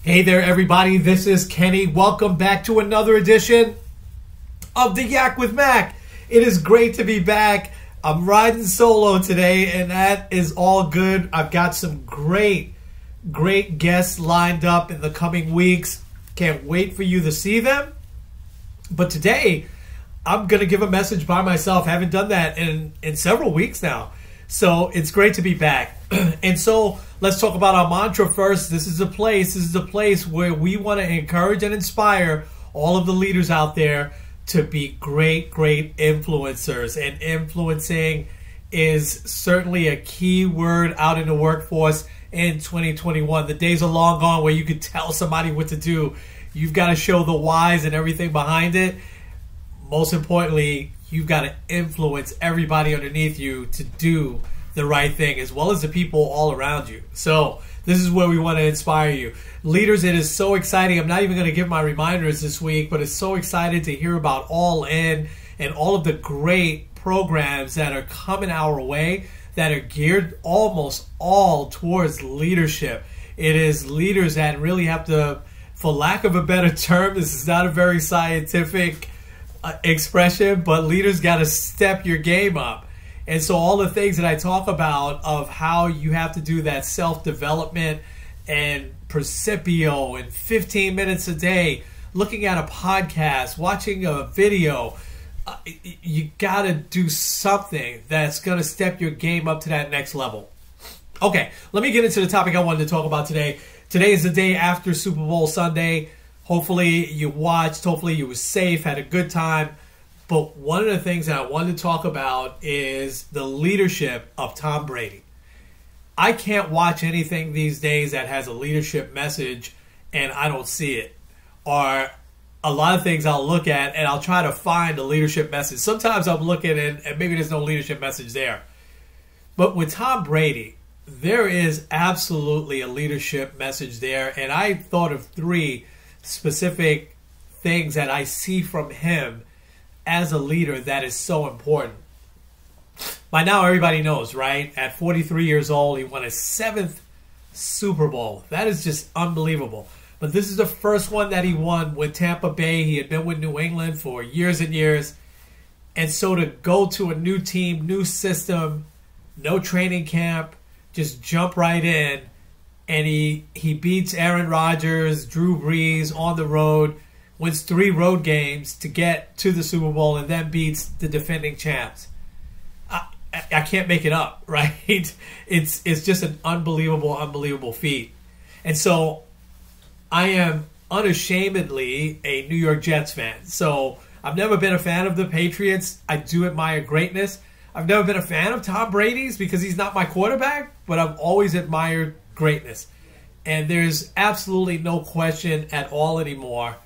Hey there, everybody. This is Kenny. Welcome back to another edition of the Yak with Mac. It is great to be back. I'm riding solo today, and that is all good. I've got some great guests lined up in the coming weeks. Can't wait for you to see them. But today, I'm going to give a message by myself. I haven't done that in several weeks now. So it's great to be back. And so let's talk about our mantra first. This is a place where we want to encourage and inspire all of the leaders out there to be great influencers. And influencing is certainly a key word out in the workforce in 2021. The days are long gone where you could tell somebody what to do. You've got to show the whys and everything behind it. Most importantly, you've got to influence everybody underneath you to do the right thing, as well as the people all around you. So this is where we want to inspire you. Leaders, it is so exciting. I'm not even going to give my reminders this week, but it's so excited to hear about All In and all of the great programs that are coming our way that are geared almost all towards leadership. It is leaders that really have to, for lack of a better term, this is not a very scientific expression, but leaders got to step your game up. And so all the things that I talk about of how you have to do that self-development and Percipio and 15 minutes a day, looking at a podcast, watching a video, you got to do something that's going to step your game up to that next level. Okay, let me get into the topic I wanted to talk about today. Today is the day after Super Bowl Sunday. Hopefully you watched, hopefully you were safe, had a good time. But one of the things that I wanted to talk about is the leadership of Tom Brady. I can't watch anything these days that has a leadership message and I don't see it. Or a lot of things I'll look at and I'll try to find a leadership message. Sometimes I'm looking and maybe there's no leadership message there. But with Tom Brady, there is absolutely a leadership message there. And I thought of three specific things that I see from him as a leader that is so important. By now, everybody knows, right? At 43 years old, he won his 7th Super Bowl. That is just unbelievable. But this is the first one that he won with Tampa Bay. He had been with New England for years and years. And so to go to a new team, new system, no training camp, just jump right in, and he beats Aaron Rodgers, Drew Brees on the road, wins 3 road games to get to the Super Bowl, and then beats the defending champs. I can't make it up, right? It's just an unbelievable feat. And so I am unashamedly a New York Jets fan. So I've never been a fan of the Patriots. I do admire greatness. I've never been a fan of Tom Brady's because he's not my quarterback, but I've always admired greatness. And there's absolutely no question at all anymore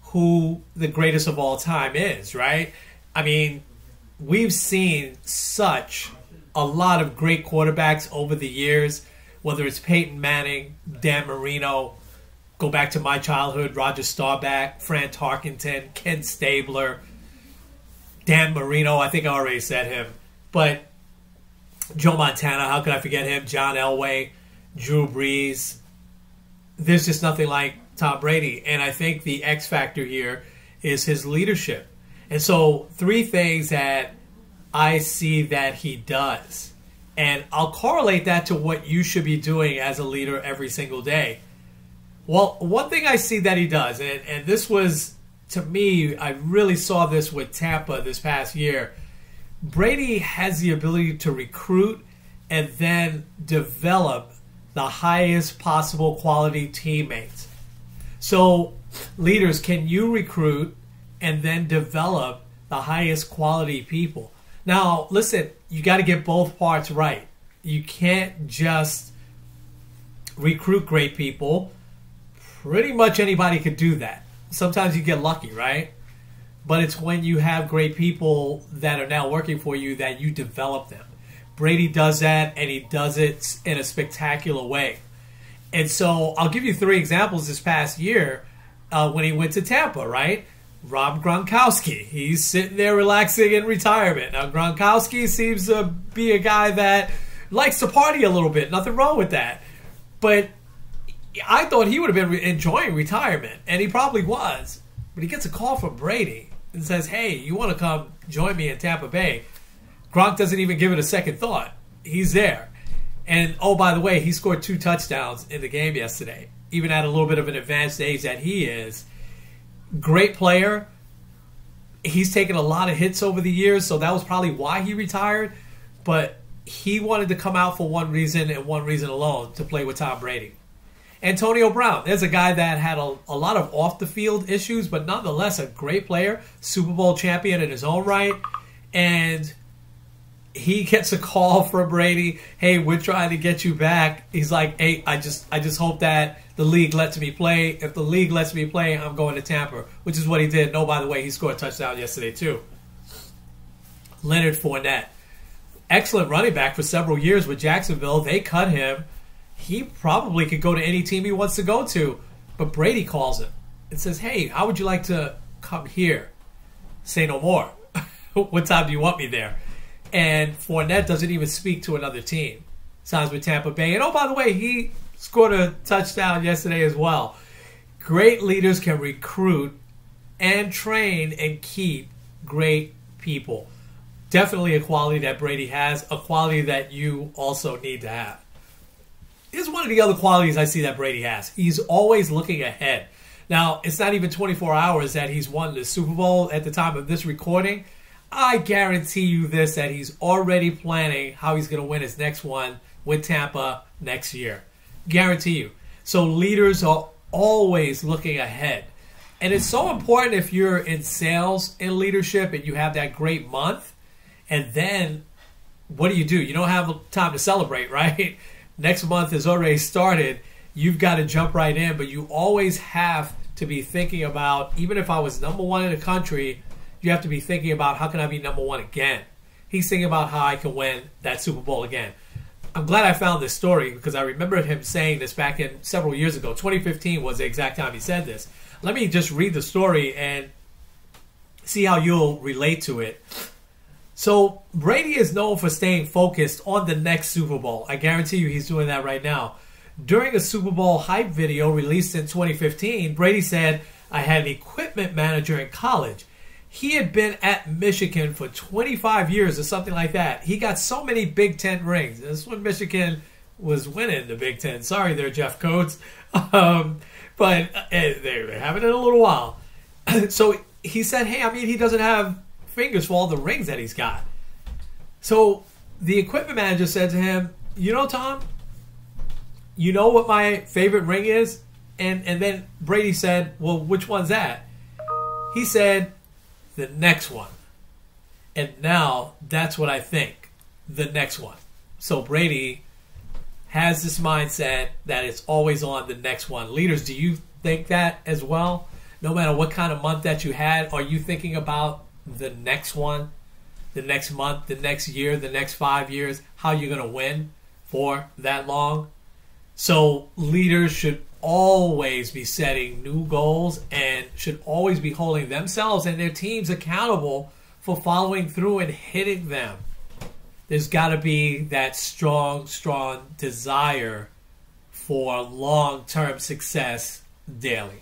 who the greatest of all time is, right? I mean, we've seen such a lot of great quarterbacks over the years, whether it's Peyton Manning, Dan Marino, go back to my childhood, Roger Staubach, Fran Tarkenton, Ken Stabler, Dan Marino, I think I already said him, but Joe Montana, how could I forget him? John Elway, Drew Brees. There's just nothing like Tom Brady. And I think the X factor here is his leadership. And so 3 things that I see that he does. And I'll correlate that to what you should be doing as a leader every single day. Well, one thing I see that he does, and this was, to me, I really saw this with Tampa this past year. Brady has the ability to recruit and then develop the highest possible quality teammates. So, leaders, can you recruit and then develop the highest quality people? Now, listen, you got to get both parts right. You can't just recruit great people. Pretty much anybody could do that. Sometimes you get lucky, right? But it's when you have great people that are now working for you that you develop them. Brady does that, and he does it in a spectacular way. And so I'll give you 3 examples this past year when he went to Tampa, right? Rob Gronkowski. He's sitting there relaxing in retirement. Now, Gronkowski seems to be a guy that likes to party a little bit. Nothing wrong with that. But I thought he would have been enjoying retirement, and he probably was. But he gets a call from Brady and says, hey, you want to come join me in Tampa Bay? Gronk doesn't even give it a second thought. He's there. And, oh, by the way, he scored 2 touchdowns in the game yesterday, even at a little bit of an advanced age that he is. Great player. He's taken a lot of hits over the years, so that was probably why he retired. But he wanted to come out for one reason and one reason alone, to play with Tom Brady. Antonio Brown, there's a guy that had a lot of off-the-field issues, but nonetheless a great player, Super Bowl champion in his own right. And he gets a call from Brady, hey, we're trying to get you back. He's like, hey, I just hope that the league lets me play. If the league lets me play, I'm going to Tampa, which is what he did. And, oh, by the way, he scored a touchdown yesterday too. Leonard Fournette, excellent running back for several years with Jacksonville. They cut him. He probably could go to any team he wants to go to. But Brady calls him and says, hey, how would you like to come here? Say no more. What time do you want me there? And Fournette doesn't even speak to another team. Signs with Tampa Bay. And, oh, by the way, he scored a touchdown yesterday as well. Great leaders can recruit and train and keep great people. Definitely a quality that Brady has, a quality that you also need to have. Here's one of the other qualities I see that Brady has. He's always looking ahead. Now, it's not even 24 hours that he's won the Super Bowl at the time of this recording. I guarantee you this, that he's already planning how he's going to win his next one with Tampa next year. Guarantee you. So leaders are always looking ahead. And it's so important if you're in sales and leadership and you have that great month. And then what do? You don't have time to celebrate, right? Next month has already started. You've got to jump right in. But you always have to be thinking about, even if I was number one in the country, you have to be thinking about, how can I be number one again? He's thinking about how I can win that Super Bowl again. I'm glad I found this story because I remember him saying this back in several years ago. 2015 was the exact time he said this. Let me just read the story and see how you'll relate to it. So Brady is known for staying focused on the next Super Bowl. I guarantee you he's doing that right now. During a Super Bowl hype video released in 2015, Brady said, I had an equipment manager in college. He had been at Michigan for 25 years or something like that. He got so many Big Ten rings. That's when Michigan was winning the Big Ten. Sorry there, Jeff Coates. But they're having it a little while. So he said, hey, he doesn't have fingers for all the rings that he's got. So the equipment manager said to him, Tom, you know what my favorite ring is? And then Brady said, well, which one's that? He said, the next one. And now that's what I think. The next one. So Brady has this mindset that it's always on the next one. Leaders, do you think that as well? No matter what kind of month that you had, are you thinking about the next one, the next month, the next year, the next 5 years, how you're going to win for that long? So leaders should always be setting new goals and should always be holding themselves and their teams accountable for following through and hitting them. There's got to be that strong desire for long-term success daily.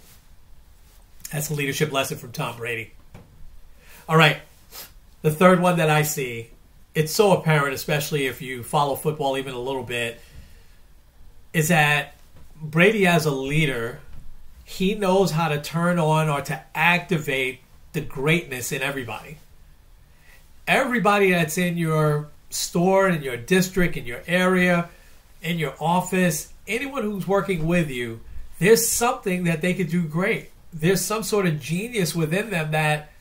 That's a leadership lesson from Tom Brady. All right, the third one that I see, it's so apparent, especially if you follow football even a little bit, is that Brady as a leader, he knows how to turn on or to activate the greatness in everybody. Everybody that's in your store, in your district, in your area, in your office, anyone who's working with you, there's something that they could do great. There's some sort of genius within them that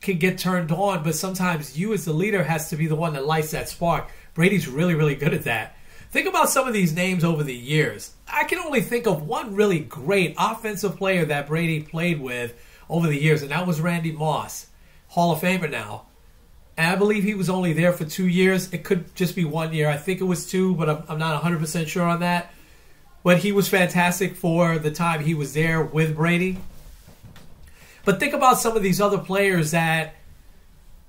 can get turned on, but sometimes you as the leader has to be the one that lights that spark. Brady's really, really good at that. Think about some of these names over the years. I can only think of one really great offensive player that Brady played with over the years, and that was Randy Moss, Hall of Famer now. And I believe he was only there for 2 years. It could just be 1 year. I think it was 2, but I'm not 100% sure on that. But he was fantastic for the time he was there with Brady. But think about some of these other players that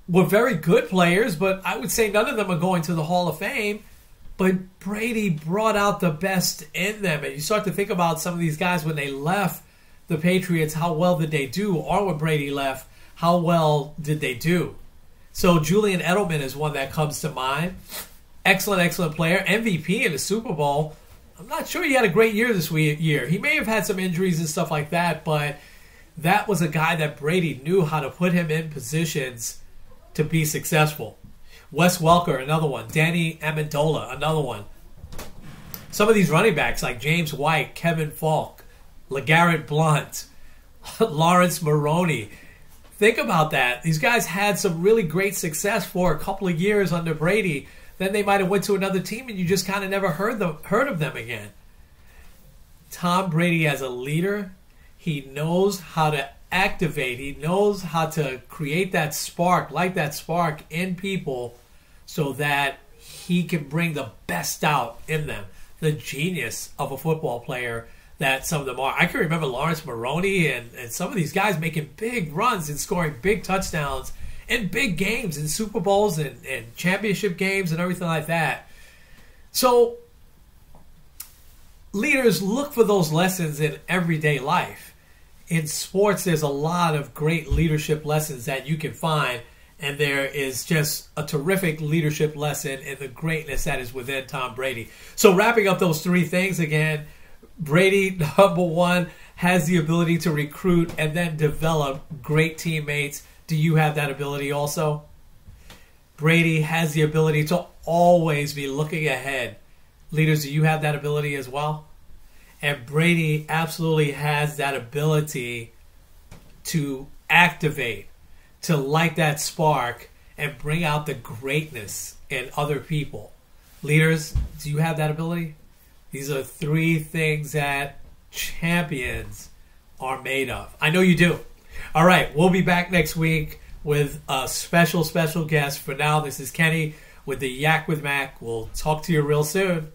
were very good players, but I would say none of them are going to the Hall of Fame. But Brady brought out the best in them. And you start to think about some of these guys when they left the Patriots, how well did they do? Or when Brady left, how well did they do? So Julian Edelman is one that comes to mind. Excellent, excellent player. MVP in the Super Bowl. I'm not sure he had a great year this year. He may have had some injuries and stuff like that, but that was a guy that Brady knew how to put him in positions to be successful. Wes Welker, another one. Danny Amendola, another one. Some of these running backs like James White, Kevin Falk, LeGarrette Blount, Lawrence Maroney. Think about that. These guys had some really great success for a couple of years under Brady. Then they might have went to another team and you just kind of never heard of them again. Tom Brady as a leader, he knows how to activate. He knows how to create that spark, light that spark in people so that he can bring the best out in them. The genius of a football player that some of them are. I can remember Lawrence Maroney and some of these guys making big runs and scoring big touchdowns in big games, in Super Bowls and championship games and everything like that. So leaders, look for those lessons in everyday life. In sports, there's a lot of great leadership lessons that you can find, and there is just a terrific leadership lesson in the greatness that is within Tom Brady. So wrapping up those three things again, Brady, number one, has the ability to recruit and then develop great teammates. Do you have that ability also? Brady has the ability to always be looking ahead. Leaders, do you have that ability as well? And Brady absolutely has that ability to activate, to light that spark, and bring out the greatness in other people. Leaders, do you have that ability? These are three things that champions are made of. I know you do. All right, we'll be back next week with a special guest. For now, this is Kenny with the Yak with Mac. We'll talk to you real soon.